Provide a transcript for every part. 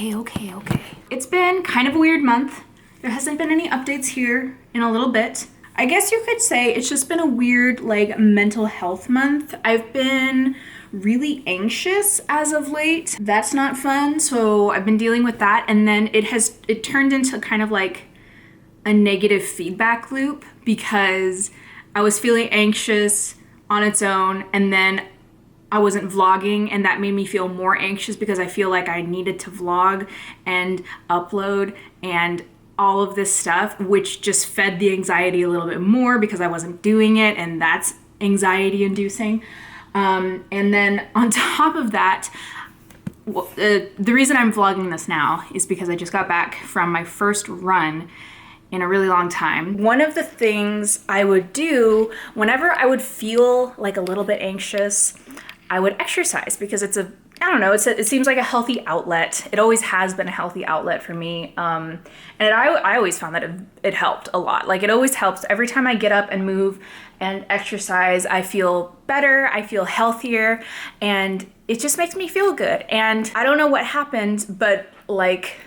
Okay. It's been kind of a weird month. There hasn't been any updates here in a little bit. I guess you could say it's just been a weird, like, mental health month. I've been really anxious as of late. That's not fun, so I've been dealing with that, and then it turned into kind of like a negative feedback loop because I was feeling anxious on its own, and then I wasn't vlogging, and that made me feel more anxious because I feel like I needed to vlog and upload and all of this stuff, which just fed the anxiety a little bit more because I wasn't doing it, and that's anxiety inducing. And then on top of that, the reason I'm vlogging this now is because I just got back from my first run in a really long time. One of the things I would do whenever I would feel like a little bit anxious, I would exercise because it seems like a healthy outlet. It always has been a healthy outlet for me. And I always found that it helped a lot. Like, it always helps. Every time I get up and move and exercise, I feel better, I feel healthier, and it just makes me feel good. And I don't know what happened, but like,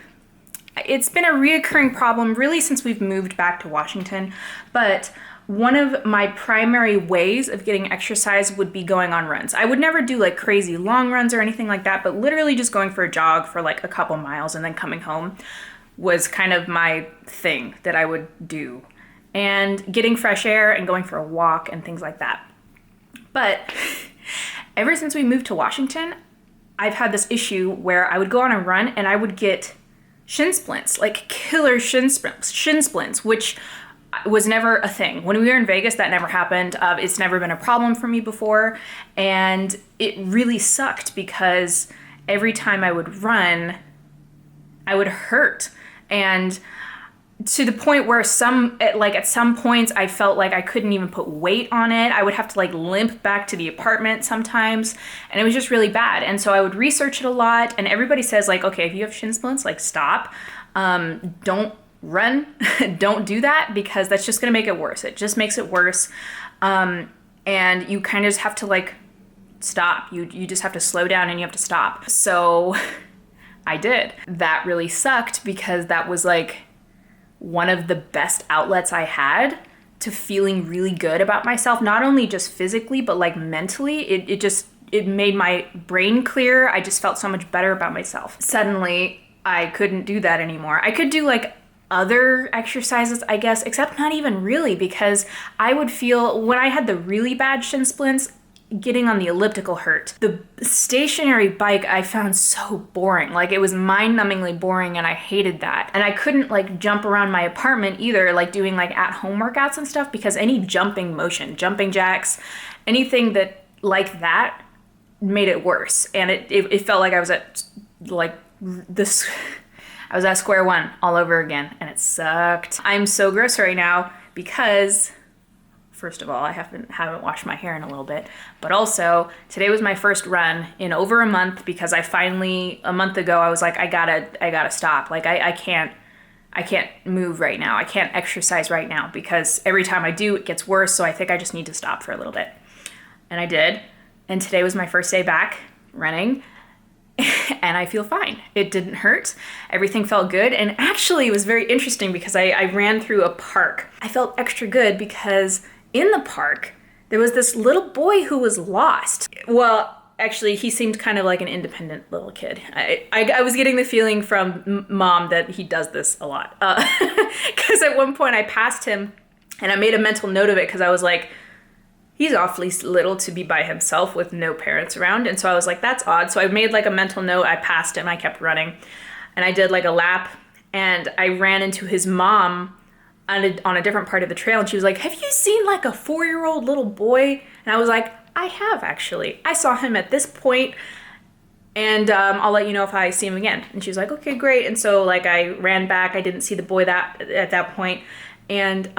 it's been a reoccurring problem really since we've moved back to Washington. But one of my primary ways of getting exercise would be going on runs. I would never do like crazy long runs or anything like that, but literally just going for a jog for like a couple miles and then coming home was kind of my thing that I would do. And getting fresh air and going for a walk and things like that. But ever since we moved to Washington, I've had this issue where I would go on a run and I would get shin splints, like killer shin splints, which was never a thing. When we were in Vegas, that never happened. It's never been a problem for me before. And it really sucked because every time I would run, I would hurt. And to the point where at some points I felt like I couldn't even put weight on it. I would have to like limp back to the apartment sometimes, and it was just really bad. And so I would research it a lot, and everybody says like, okay, if you have shin splints, like stop, don't run, don't do that, because that's just gonna make it worse. It just makes it worse. And you kind of just have to like stop. You just have to slow down and you have to stop. So I did. That really sucked because that was like one of the best outlets I had to feeling really good about myself, not only just physically, but like mentally. It made my brain clear. I just felt so much better about myself. Suddenly, I couldn't do that anymore. I could do like other exercises, I guess, except not even really, because I would feel, when I had the really bad shin splints, getting on the elliptical hurt. The stationary bike I found so boring. Like, it was mind-numbingly boring, and I hated that. And I couldn't like jump around my apartment either, like doing like at-home workouts and stuff, because any jumping motion, jumping jacks, anything that like that made it worse. And it felt like I was at like this, I was at square one all over again, and it sucked. I'm so gross right now because, first of all, I haven't washed my hair in a little bit, but also today was my first run in over a month because a month ago, I was like, I gotta stop. Like, I can't move right now. I can't exercise right now because every time I do, it gets worse. So I think I just need to stop for a little bit. And I did. And today was my first day back running. And I feel fine. It didn't hurt. Everything felt good. And actually, it was very interesting because I ran through a park. I felt extra good because in the park, there was this little boy who was lost. Well, actually, he seemed kind of like an independent little kid. I was getting the feeling from Mom that he does this a lot. Because at one point I passed him and I made a mental note of it because I was like, he's awfully little to be by himself with no parents around. And so I was like, that's odd. So I made like a mental note. I passed him. I kept running. And I did like a lap. And I ran into his mom on a different part of the trail. And she was like, have you seen like a 4-year-old little boy? And I was like, I have actually. I saw him at this point. And I'll let you know if I see him again. And she was like, okay, great. And so like I ran back. I didn't see the boy at that point. And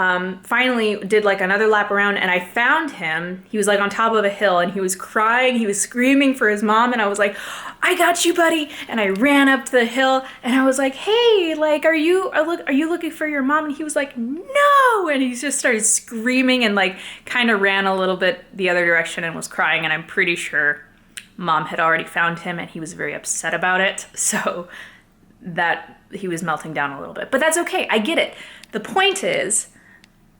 finally did like another lap around, and I found him. He was like on top of a hill, and he was crying. He was screaming for his mom, and I was like, I got you, buddy. And I ran up the hill, and I was like, hey, like, are you looking for your mom? And he was like, no. And he just started screaming and like kind of ran a little bit the other direction and was crying. And I'm pretty sure Mom had already found him, and he was very upset about it. So that he was melting down a little bit. But that's okay, I get it. The point is,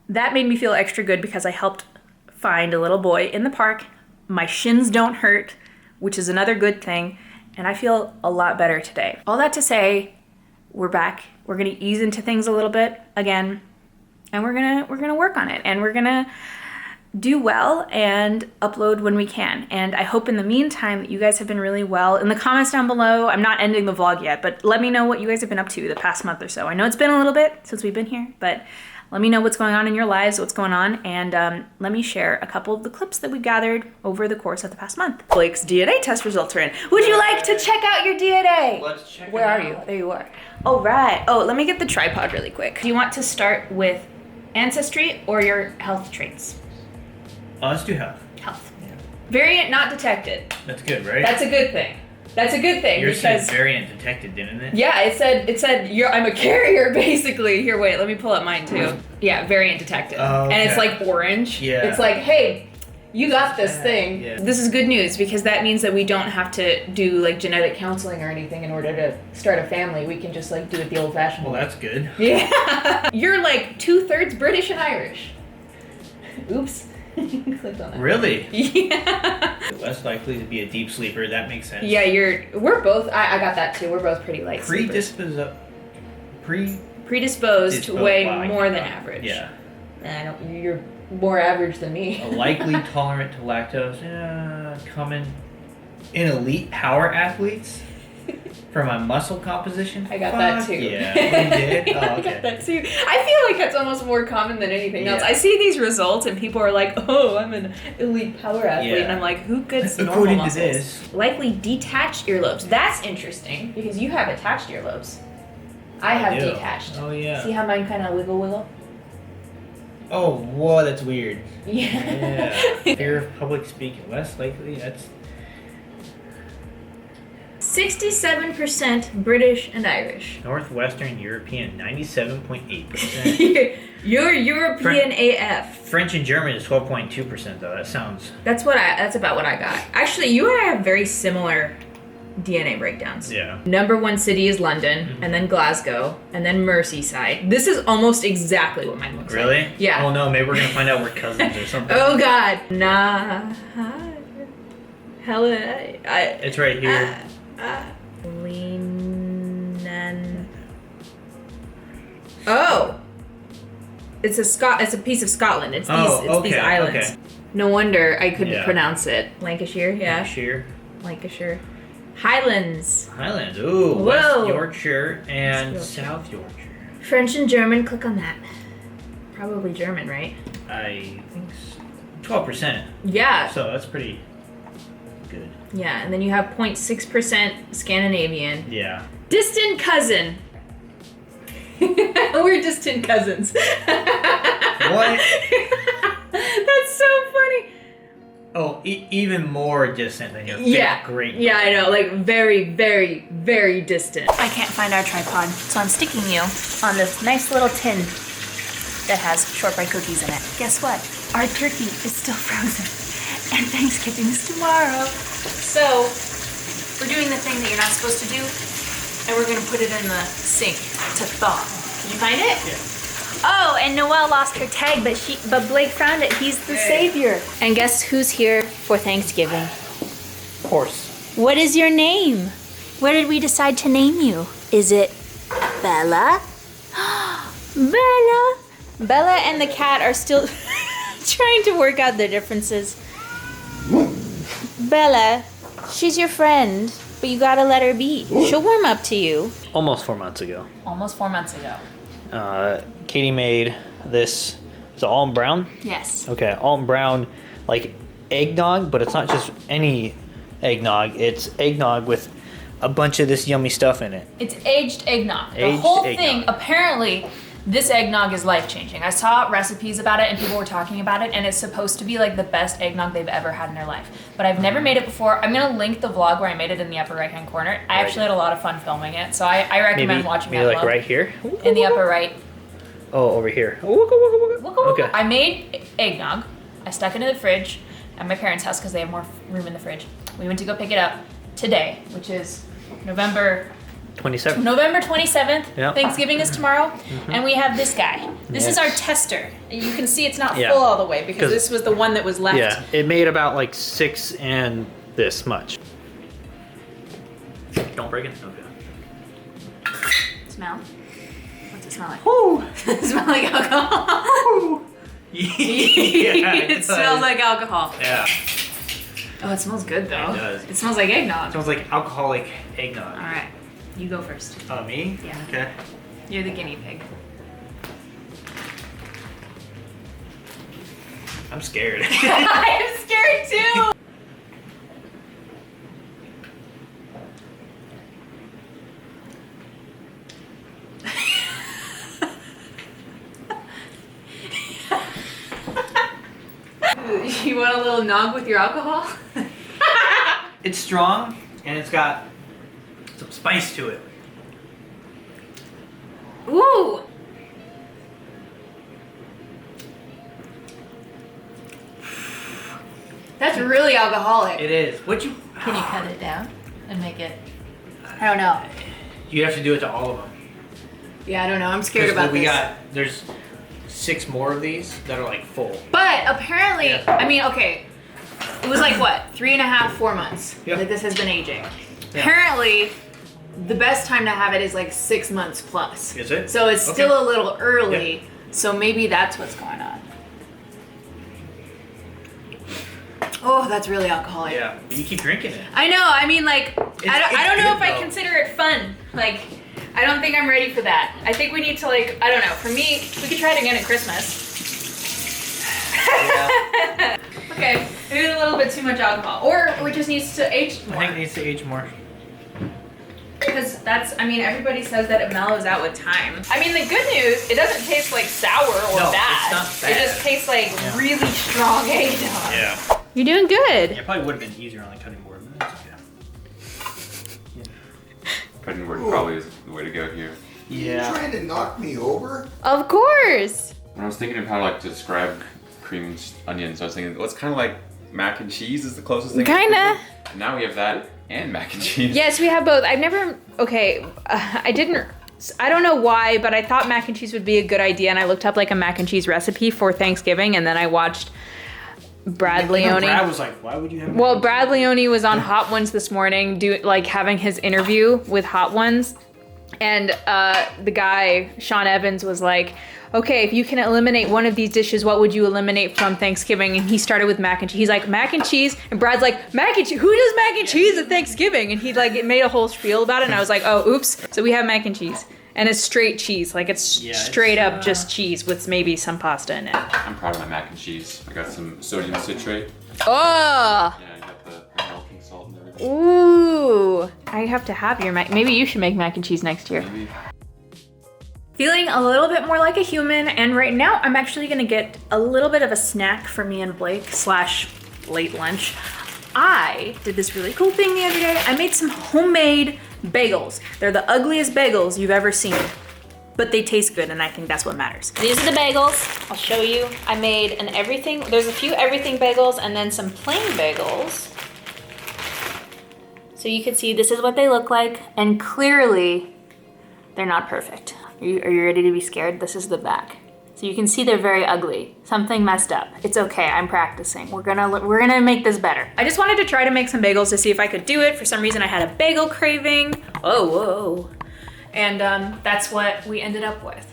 that made me feel extra good because I helped find a little boy in the park. My shins don't hurt, which is another good thing, and I feel a lot better today. All that to say, we're back. We're gonna ease into things a little bit again, and we're gonna work on it, and we're gonna do well and upload when we can. And I hope in the meantime that you guys have been really well. In the comments down below, I'm not ending the vlog yet, but let me know what you guys have been up to the past month or so. I know it's been a little bit since we've been here, but let me know what's going on in your lives, what's going on, and let me share a couple of the clips that we gathered over the course of the past month. Blake's DNA test results are in. Would you like to check out your DNA? Let's check Where are you? There you are. Oh, right. Oh, let me get the tripod really quick. Do you want to start with ancestry or your health traits? Let's do health. Health. Yeah. Variant not detected. That's good, right? That's a good thing. That's a good thing. Yours said variant detected, didn't it? Yeah, it said I'm a carrier basically. Here, wait, let me pull up mine too. Yeah, variant detected. Oh, okay. And it's like orange. Yeah. It's like, hey, you got this thing. Yeah. This is good news because that means that we don't have to do like genetic counseling or anything in order to start a family. We can just like do it the old-fashioned way. Well, that's good. Yeah. You're like 2/3 British and Irish. Oops. Clicked on that. Really? Yeah. Less likely to be a deep sleeper. That makes sense. Yeah, we're both, I got that too. We're both pretty light sleepers. Predisposed to way more than average. Yeah. You're more average than me. Likely tolerant to lactose. Common in elite power athletes. For my muscle composition? I got that too. Yeah, you did? Oh, okay. I got that too. I feel like that's almost more common than anything else. I see these results and people are like, oh, I'm an elite power athlete. And I'm like, who gets normal muscles? According to this. Likely detached earlobes. That's interesting because you have attached earlobes. I have detached. Oh, yeah. See how mine kind of wiggle? Oh, whoa, that's weird. Yeah. Fear of public speaking. Less likely? That's... 67% British and Irish. Northwestern European, 97.8%. You're European AF. French and German is 12.2% though. That sounds... That's about what I got. Actually, you and I have very similar DNA breakdowns. Yeah. Number 1 city is London, and then Glasgow, and then Merseyside. This is almost exactly what mine looks like. Really? Yeah. Oh no, maybe we're gonna find out we're cousins or something. Oh God. Nah. Helen. It's right here. Oh, it's a piece of Scotland. It's these islands. Okay. No wonder I couldn't pronounce it. Lancashire, yeah. Lancashire. Highlands. Ooh. Whoa. West Yorkshire and South Yorkshire. French and German. Click on that. Probably German, right? I think 12%. Yeah. So that's pretty good. Yeah, and then you have 0.6% Scandinavian. Yeah. Distant cousin. We're distant cousins. What? That's so funny. Oh, even more distant than your great. Yeah, I know. Like very, very, very distant. I can't find our tripod, so I'm sticking you on this nice little tin that has shortbread cookies in it. Guess what? Our turkey is still frozen. And Thanksgiving is tomorrow. So, we're doing the thing that you're not supposed to do, and we're gonna put it in the sink to thaw. Did you find it? Yeah. Oh, and Noelle lost her tag, but Blake found it. He's the savior. And guess who's here for Thanksgiving? Horse. What is your name? Where did we decide to name you? Is it Bella? Bella! Bella and the cat are still trying to work out the differences. Bella, she's your friend, but you gotta let her be. She'll warm up to you. Almost 4 months ago. Almost 4 months ago. Katie made this. Is it almond brown? Yes. Okay, almond brown, like eggnog, but it's not just any eggnog. It's eggnog with a bunch of this yummy stuff in it. It's aged eggnog. The whole thing, apparently, this eggnog is life-changing. I saw recipes about it and people were talking about it, and it's supposed to be like the best eggnog they've ever had in their life. But I've never made it before. I'm gonna link the vlog where I made it in the upper right-hand corner. I actually had a lot of fun filming it, so I recommend watching that. Maybe like right here? In the upper right. Oh, over here. Okay. I made eggnog. I stuck it in the fridge at my parents' house because they have more room in the fridge. We went to go pick it up today, which is November 27th. November 27th. Yep. Thanksgiving is tomorrow. And we have this guy. This is our tester. And you can see it's not full all the way because this was the one that was left. Yeah, it made about like 6 and this much. Don't break it. Okay. Smell? What's it smell like? Woo! It smells like alcohol. Yeah, it smells like alcohol. Yeah. Oh, it smells good though. It does. It smells like eggnog. It smells like alcoholic eggnog. All right, you go first. Oh, me? Yeah. Okay. You're the guinea pig. I'm scared. I'm scared too. You want a little nog with your alcohol? It's strong and it's got some spice to it. Ooh. That's really alcoholic. It is. What you? Can you cut it down and make it? I don't know. You have to do it to all of them. Yeah, I don't know. I'm scared about this. There's 6 more of these that are like full. But apparently, I mean, okay, it was like what, 3.5, 4 months that this has been aging. Yeah. Apparently, the best time to have it is like 6 months plus. Is it? So it's still a little early. So maybe that's what's going on. Oh, that's really alcoholic. Yeah, but you keep drinking it. I know. I mean, like, I don't know if I though. consider it fun. Like, I don't think I'm ready for that. I think we need to, like, I don't know. For me, we could try it again at Christmas. Yeah. Okay, maybe a little bit too much alcohol. Or it just needs to age more. I think it needs to age more. Because that's, I mean, everybody says that it mellows out with time. I mean, the good news, it doesn't taste like sour or bad. It's not bad. It just tastes like really strong eggnog. Yeah. You're doing good. Yeah, it probably would have been easier on the cutting board, but it's okay. Cutting board probably is the way to go here. Yeah. You trying to knock me over? Of course. When I was thinking of how like to describe cream onions, I was thinking, well, it's kind of like mac and cheese is the closest thing. Kinda. And now we have that and mac and cheese. Yes, we have both. I've never, I don't know why, but I thought mac and cheese would be a good idea, and I looked up like a mac and cheese recipe for Thanksgiving, and then I watched Brad Leone. Brad was like, why would you have Well, Brad Leone was on Hot Ones this morning, having his interview with Hot Ones, and the guy, Sean Evans, was like, okay, if you can eliminate one of these dishes, what would you eliminate from Thanksgiving? And he started with mac and cheese. He's like, mac and cheese. And Brad's like, mac and cheese? Who does mac and cheese at Thanksgiving? And he like made a whole spiel about it. And I was like, oh, oops. So we have mac and cheese. And it's straight cheese. Like it's straight up just cheese with maybe some pasta in it. I'm proud of my mac and cheese. I got some sodium citrate. Oh! Yeah, I got the melting salt and everything. Ooh. I have to have your mac. Maybe you should make mac and cheese next year. Maybe. Feeling a little bit more like a human, and right now I'm actually gonna get a little bit of a snack for me and Blake / late lunch. I did this really cool thing the other day. I made some homemade bagels. They're the ugliest bagels you've ever seen, but they taste good, and I think that's what matters. These are the bagels. I'll show you. I made an everything, there's a few everything bagels and then some plain bagels. So you can see this is what they look like, and clearly they're not perfect. Are you ready to be scared? This is the back. So you can see they're very ugly. Something messed up. It's okay, I'm practicing. We're gonna make this better. I just wanted to try to make some bagels to see if I could do it. For some reason I had a bagel craving. Oh, whoa. And that's what we ended up with.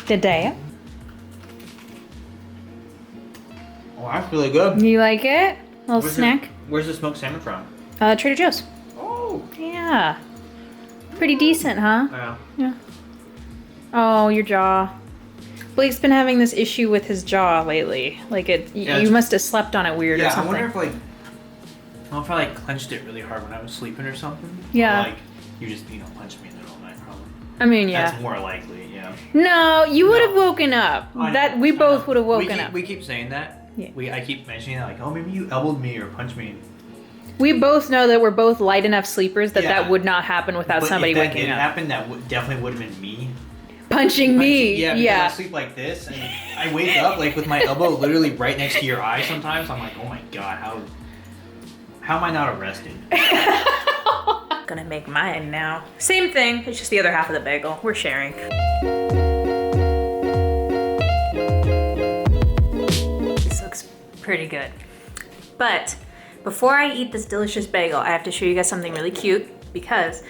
Today. Oh, that's really good. You like it? Little snack? Where's the smoked salmon from? Trader Joe's. Oh. Yeah. Pretty decent, huh? Yeah. Yeah. Oh, your jaw. Blake's been having this issue with his jaw lately. Like you must have slept on it weird or something. I wonder if I clenched it really hard when I was sleeping or something. Yeah. Or, you just punched me in the middle of the night probably. I mean, yeah. That's more likely, yeah. No, you would have woken up. We both would have woken up. We keep saying that. Yeah. I keep mentioning that, like, oh, maybe you elbowed me or punched me. We both know that we're both light enough sleepers that would not happen without somebody waking up. If that didn't happen, that definitely would have been me. Punching me. Yeah, because I sleep like this, and I wake up like with my elbow literally right next to your eye sometimes. I'm like, oh my god, how am I not arrested? Gonna make mine now. Same thing, it's just the other half of the bagel. We're sharing. This looks pretty good. But before I eat this delicious bagel, I have to show you guys something really cute because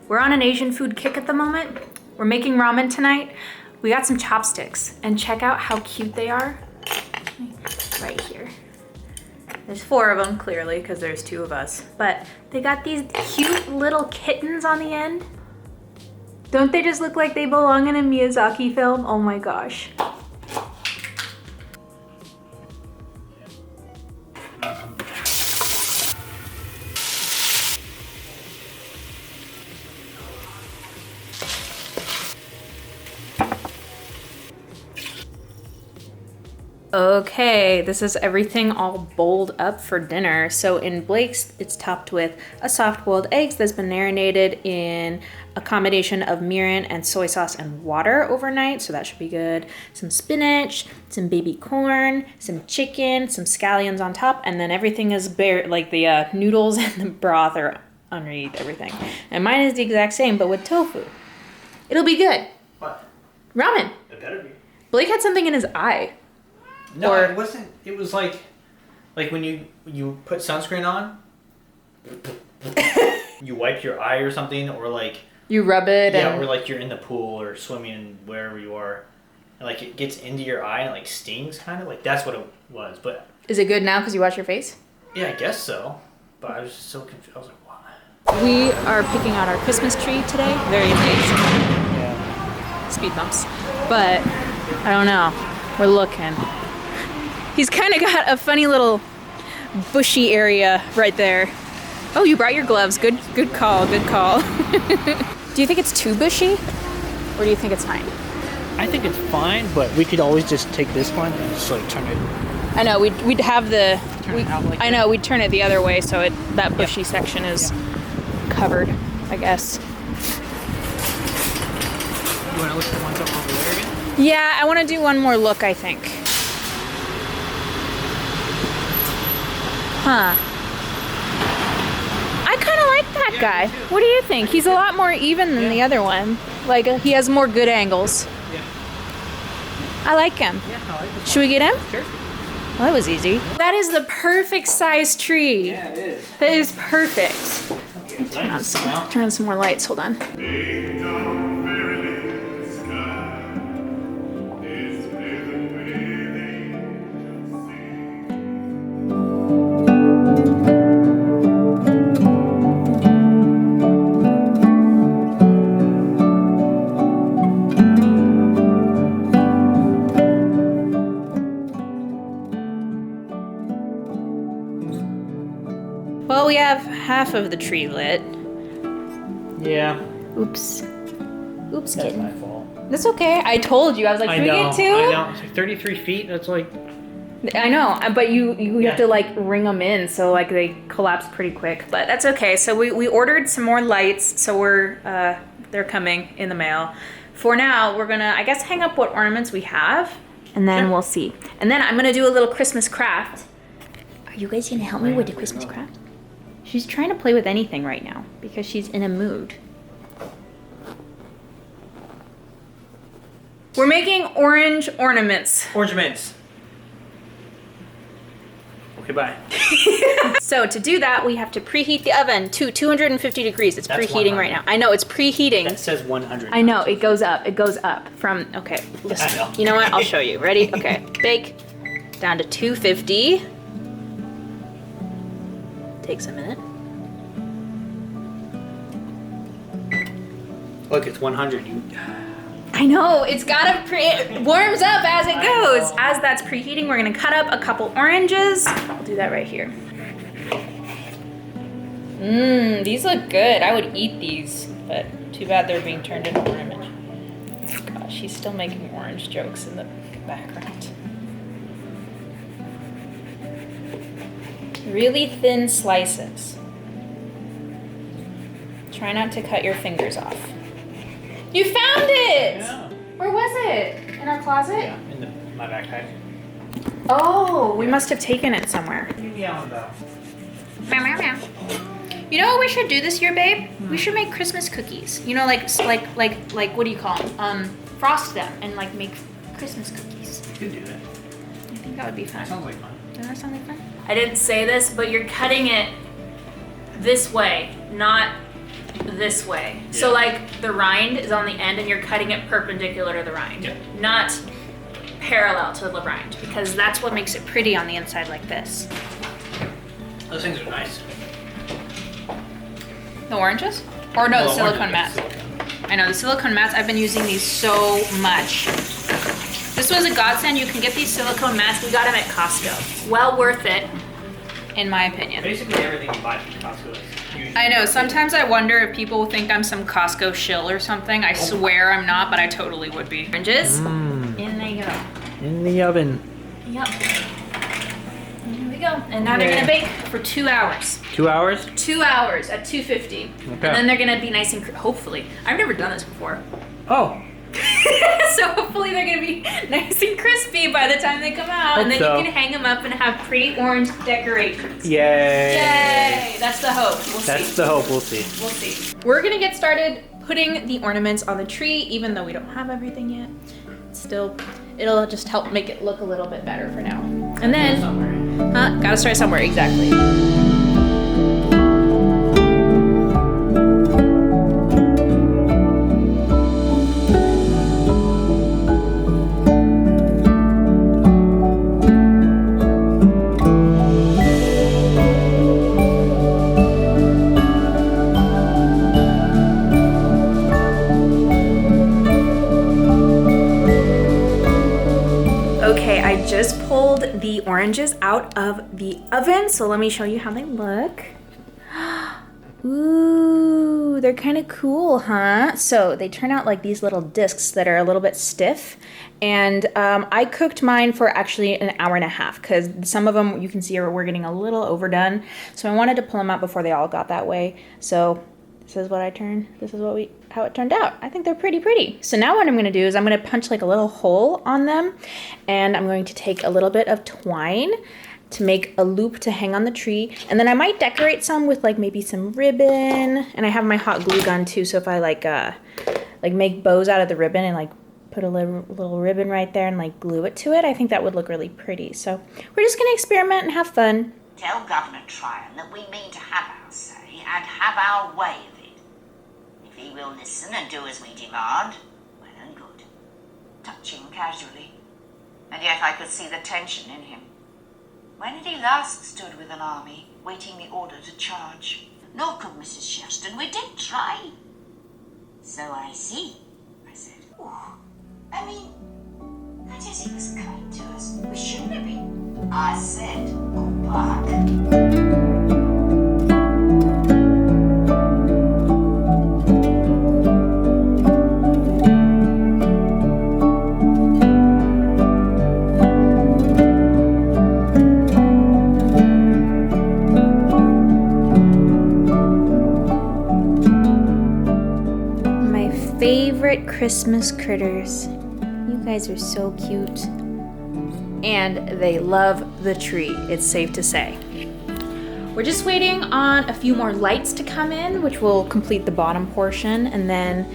we're on an Asian food kick at the moment. We're making ramen tonight. We got some chopsticks and check out how cute they are. Right here. There's 4 of them, clearly, because there's 2 of us. But they got these cute little kittens on the end. Don't they just look like they belong in a Miyazaki film? Oh my gosh. Okay, this is everything all bowled up for dinner. So in Blake's, it's topped with a soft-boiled eggs that's been marinated in a combination of mirin and soy sauce and water overnight, so that should be good. Some spinach, some baby corn, some chicken, some scallions on top, and then everything is bare, like the noodles and the broth are underneath everything. And mine is the exact same, but with tofu. It'll be good. What? Ramen. It better be. Blake had something in his eye. No, it wasn't. It was like when you put sunscreen on, you wipe your eye or something, or like you rub it. Yeah, or like you're in the pool or swimming wherever you are, and like it gets into your eye and like stings, kind of like that's what it was. But is it good now because you wash your face? Yeah, I guess so. But I was just so confused. I was like, what? We are picking out our Christmas tree today. Very amazing. Yeah. Speed bumps, but I don't know. We're looking. He's kind of got a funny little bushy area right there. Oh, you brought your gloves. Good call, good call. Do you think it's too bushy? Or do you think it's fine? I think it's fine, but we could always just take this one and just like turn it. I know, we'd have the... I know, we'd turn it the other way so that bushy section is covered, I guess. You want to look at the ones up over there again? Yeah, I want to do one more look, I think. Huh. I kind of like that guy. What do you think? He's a lot more even than the other one. Like, he has more good angles. Yeah. I like him. Yeah, I like it. Should we get him? Sure. Well, that was easy. That is the perfect size tree. Yeah, it is. That is perfect. Turn on some more lights. Hold on. Well, we have half of the tree lit. Yeah. Oops. Oops, That's kitten. my fault. That's okay. I told you. I was like, should we get 2? I know. It's like 33 feet. That's like... I know, but you have to like ring them in so like they collapse pretty quick. But that's okay. So we ordered some more lights. So they're coming in the mail. For now, we're gonna, I guess, hang up what ornaments we have. And then we'll see. And then I'm gonna do a little Christmas craft. Are you guys gonna help me with the Christmas craft? She's trying to play with anything right now because she's in a mood. We're making orange ornaments. Ornaments. Okay, bye. So to do that, we have to preheat the oven to 250 degrees. It's preheating right now. I know, it's preheating. That says 100. I know, it goes up. It goes up from, okay. I know. You know what? I'll show you. Ready? Okay. Bake down to 250. Takes a minute. Look, it's 100. I know, it's gotta it warms up as it goes. As that's preheating, we're gonna cut up a couple oranges. I'll do that right here. These look good. I would eat these, but Too bad they're being turned into orange. Gosh, she's still making orange jokes in the background. Really thin slices. Try not to cut your fingers off. You found it! Yeah. Where was it? In our closet? Yeah, in my backpack. Oh, we must have taken it somewhere. Yeah, though. You know what we should do this year, babe? We should make Christmas cookies. You know, like what do you call them? Frost them and like make Christmas cookies. You could do that. I think that would be fun. That sounds like fun. Doesn't that sound like fun? I didn't say this, but you're cutting it this way, not this way. Yeah. So like the rind is on the end and you're cutting it perpendicular to the rind, Yeah. not parallel to the rind, because that's what makes it pretty on the inside like this. Those things are nice. The oranges? Or no, the Well, silicone orange mats. is silicone. I know, the silicone mats, I've been using these so much. This was a godsend. You can get these silicone mats. We got them at Costco. Well worth it, in my opinion. Basically everything you buy from Costco is usually. I know, sometimes I wonder if people think I'm some Costco shill or something. I swear I'm not, but I totally would be. Oranges, in they go. In the oven. Yep. Here we go. And now they're Yeah. gonna bake for 2 hours. 2 hours? 2 hours at 250. Okay. And then they're gonna be nice and hopefully. I've never done this before. Oh. So hopefully they're gonna be nice and crispy by the time they come out. And then Hope so. you can hang them up and have pretty orange decorations. Yay. Yay! That's the hope. We'll That's see. the hope. We'll see. We'll see. We're gonna get started putting the ornaments on the tree, even though we don't have everything yet. Still, it'll just help make it look a little bit better for now. And then, gotta start somewhere, exactly. Okay, I just pulled the oranges out of the oven, so let me show you how they look. Ooh, they're kind of cool, huh? So they turn out like these little discs that are a little bit stiff. And I cooked mine for actually an hour and a half because some of them you can see were getting a little overdone. So I wanted to pull them out before they all got that way. So this is what how it turned out. I think they're pretty. So now what I'm gonna do is I'm gonna punch like a little hole on them, and I'm going to take a little bit of twine to make a loop to hang on the tree. And then I might decorate some with like maybe some ribbon. And I have my hot glue gun too, so if I like make bows out of the ribbon and like put a little ribbon right there and like glue it to it, I think that would look really pretty. So we're just gonna experiment and have fun. Tell Governor Tryon that we mean to have our say and have our way of it. If he will listen and do as we demand, well and good. Touch him casually. And yet I could see the tension in him. When had he last stood with an army, waiting the order to charge? Nor could Mrs. Sherston. We did try. So I see, I said. Oh, I mean, I guess he was kind to us. We shouldn't have been. I said, go back. Favorite Christmas critters. You guys are so cute. And they love the tree, it's safe to say. We're just waiting on a few more lights to come in, which will complete the bottom portion, and then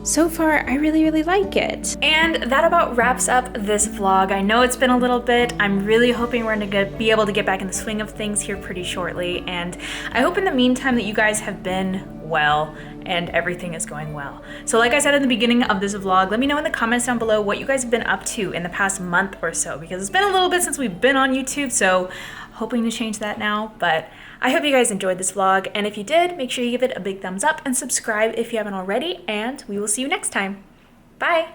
so far I really like it. And that about wraps up this vlog. I know it's been a little bit. I'm really hoping we're gonna be able to get back in the swing of things here pretty shortly, and I hope in the meantime that you guys have been well and everything is going well. So like I said in the beginning of this vlog, let me know in the comments down below what you guys have been up to in the past month or so, because it's been a little bit since we've been on YouTube, so hoping to change that now. But I hope you guys enjoyed this vlog, and if you did, make sure you give it a big thumbs up and subscribe if you haven't already, and we will see you next time. Bye!